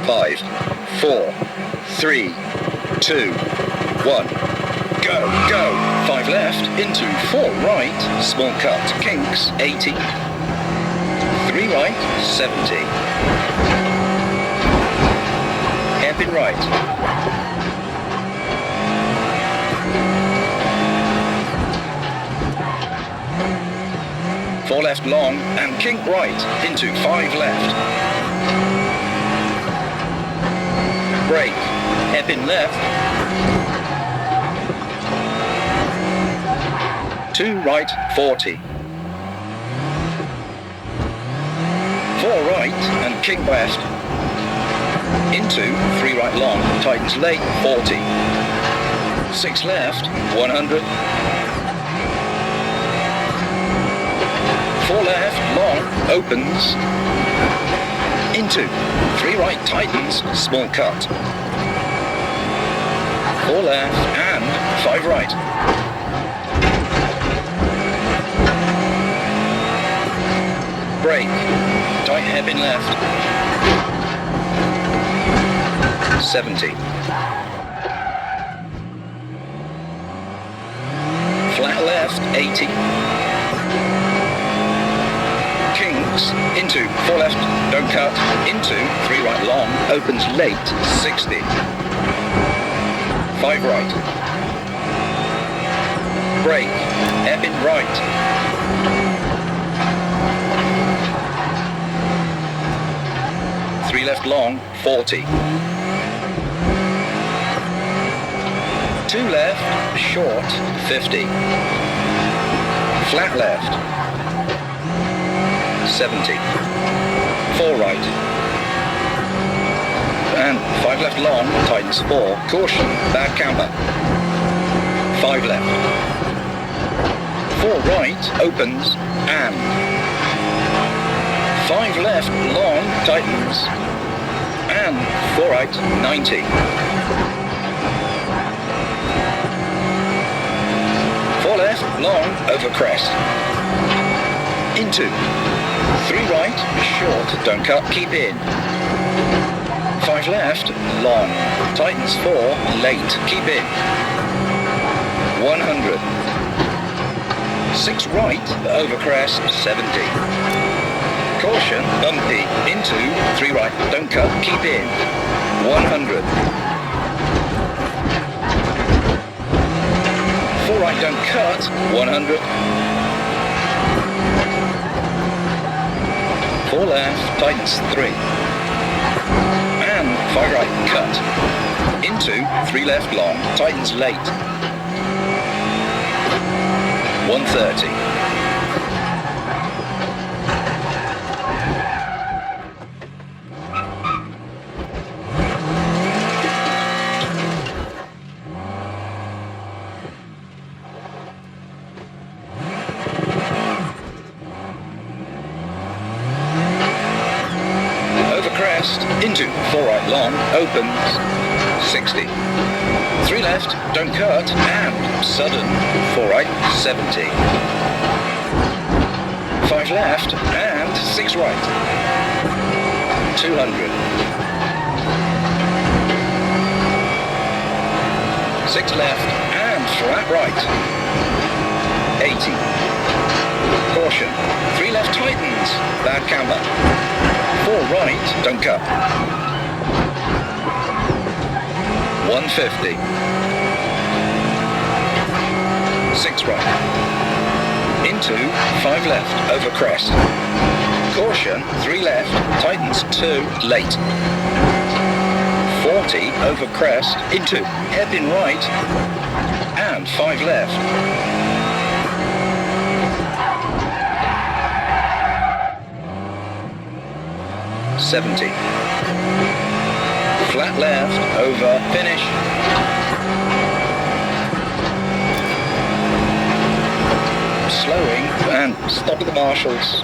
5, 4, 3, 2, 1. Go, go. 5 left, into 4 right, small cut, kinks, 80. 3 right, 70. Hairpin right. 4 left long, and kink right, into 5 left. Brake, hairpin left. 2 right, 40. 4 right and kink left. Into 3 right long, tightens late, 40. 6 left, 100. 4 left, long, opens. Into 3 right, tightens, small cut. 4 left and 5 right. Brake, tight hairpin left, 70. Flat left, 80. Kinks, into 4 left, don't cut, into 3 right long, opens late, 60. 5 right. Brake, hairpin right. 3 left long, 40. 2 left, short, 50. Flat left, 70. 4 right. And 5 left long, tightens 4. Caution, bad camber. 5 left. 4 right, opens, and 5 left, long, tightens, and 4 right, 90. 4 left, long, over crest. Into 3 right, short, don't cut, keep in. 5 left, long, tightens 4, late, keep in. 100. 6 right, over crest, 70. Caution, bumpy, into 3 right, don't cut, keep in. 100. 4 right, don't cut, 100. 4 left, tightens 3. And 5 right, cut. Into 3 left long, tightens late. 130. Into 4 right long, opens, 60. 3 left, don't cut, and sudden, 4 right, 70. 5 left, and 6 right, 200. 6 left, and flat right, 80. Caution, 3 left tightens, bad camber. 4 right, don't cut. 150. 6 right. Into 5 left, over crest. Caution, 3 left, tightens 2, late. 40, over crest, into hairpin right, and 5 left. 70. Flat left, over, finish. Slowing, and stop at the marshals.